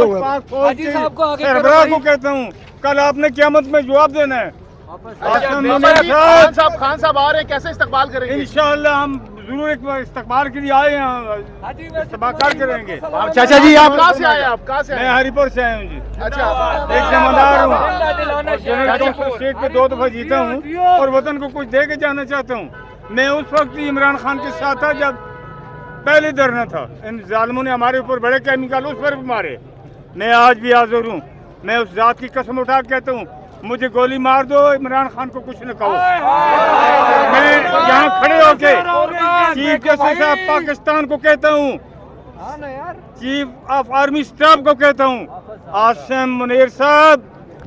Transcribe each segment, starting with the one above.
हाजी साहब को आगे सरबराह को कहता हूँ, कल आपने क़यामत में जवाब देना है। खान साहब आ रहे हैं, कैसे इस्तकबाल करेंगे? इंशाअल्लाह हम जरूर एक इस्तकबाल के लिए आए हैं, इस्तकबाल करेंगे। चाचा जी आप कहाँ से आए? आप कहाँ से मैं आए? हरिपुर से आया हूँ जी, अच्छा, एक जमादार हूँ और जनरल काउंसिल स्टेट पे 2 दफा जीता हूँ और वतन को कुछ दे के जाना चाहता हूँ। मैं उस वक्त ही इमरान खान के साथ था जब पहले धरना था, इन जालिमों ने हमारे ऊपर बड़े केमिकल उस पर भी मारे। मैं आज भी हाजिर हूँ, मैं उस जात की कसम उठा के कहता हूँ, मुझे गोली मार दो, इमरान खान को कुछ न कहो। मैं यहाँ खड़े होके चीफ जस्टिस ऑफ पाकिस्तान को कहता हूँ, चीफ ऑफ आर्मी स्टाफ को कहता हूँ, आसिम मुनीर साहब,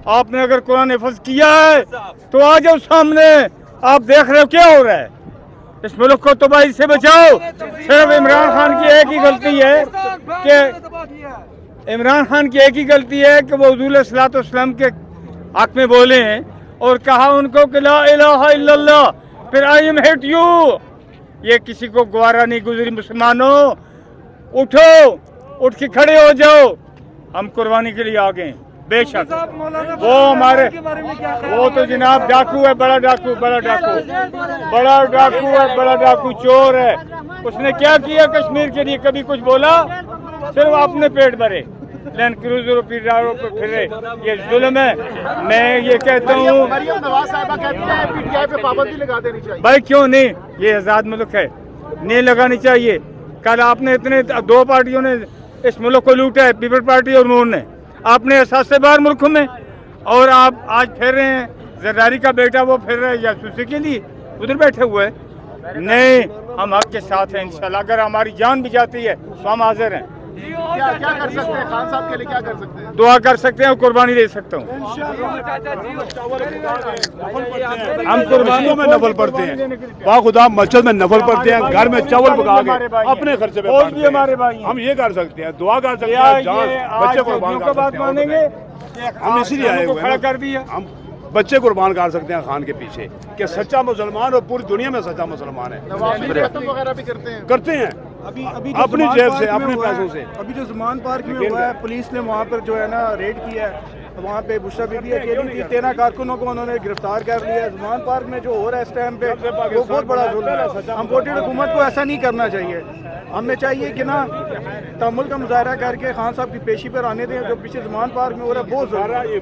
आपने अगर कुरान हिफ्ज किया है तो आ जाओ सामने। आप देख रहे हो क्या हो रहा है, इस मुल्क को तबाही से बचाओ। सिर्फ इमरान खान की एक ही गलती है कि इमरान खान की एक ही गलती है कि वो हुज़ूर सल्लल्लाहु अलैहि वसल्लम के हक में बोले हैं और कहा उनको कि ला इलाहा इल्लल्लाह, फिर आई एम हेट यू। ये किसी को गवारा नहीं गुजरी। मुसलमानों उठो, उठ के खड़े हो जाओ, हम कुर्बानी के लिए आ गए। बेशक वो हमारे, वो तो जनाब डाकू है, बड़ा डाकू, बड़ा डाकू, बड़ा डाकू है, बड़ा डाकू चोर है। उसने क्या किया कश्मीर के लिए? कभी कुछ बोला? सिर्फ अपने पेट भरे, लैंड क्रूजर फिर रहे, ये जुल्म है। मैं ये कहता हूँ, मरियम नवाज साहिबा कहती हैं पीटीआई पे पाबंदी लगा देनी चाहिए। भाई क्यों नहीं, ये आज़ाद मुल्क है, नहीं लगानी चाहिए। कल आपने इतने 2 पार्टियों ने इस मुल्क को लूटा है, पीपल पार्टी और नून ने, आपने एहसास से बाहर मुल्क में, और आप आज फिर रहे हैं। जरदारी का बेटा वो फिर रहा है जासूसी के लिए, उधर बैठे हुए हैं। नहीं, हम हक के साथ हैं इंशाल्लाह। अगर हमारी जान भी जाती है तो हम हाजिर हैं। क्या क्या कर सकते हैं खान साहब के लिए? क्या कर सकते हैं? दुआ कर सकते हैं और कुर्बानी दे सकता हूँ। हम कुर्बानियों में नफल पढ़ते हैं, बाखुदा मस्जिद में नफल पढ़ते हैं, घर में चावल पका के अपने खर्चे पे और भी हमारे भाई हैं। हम ये कर सकते हैं, दुआ कर सकते हैं, जान बच्चे कुर्बान कर बात सकते मानेंगे, हैं। हम इसीलिए आए हुए खड़ा हैं, कर दिया। हम बच्चे कुर्बान कर सकते हैं खान के पीछे कि सच्चा मुसलमान और पूरी दुनिया में सच्चा मुसलमान है। नवाज शरीफ खत्म वगैरह भी करते हैं? करते हैं अभी अपनी जेब से, अपने पैसों से। अभी जो ज़मान पार्क में हुआ है, पुलिस ने वहाँ पर जो है ना रेड किया है, वहाँ पे बुशरा बीबी अकेली थी, 13 कारकुनों को उन्होंने गिरफ्तार कर लिया है। ज़मान पार्क में जो हो रहा है इस टाइम पे वो बहुत बड़ा जुल्म है। इम्पोर्टेड हुकूमत को ऐसा नहीं करना चाहिए। हमें चाहिए कि ना तमुल का मुजाहरा करके खान साहब की पेशी पर आने दें। जो पीछे ज़मान पार्क में हो रहा है बहुत ज़रूरी है।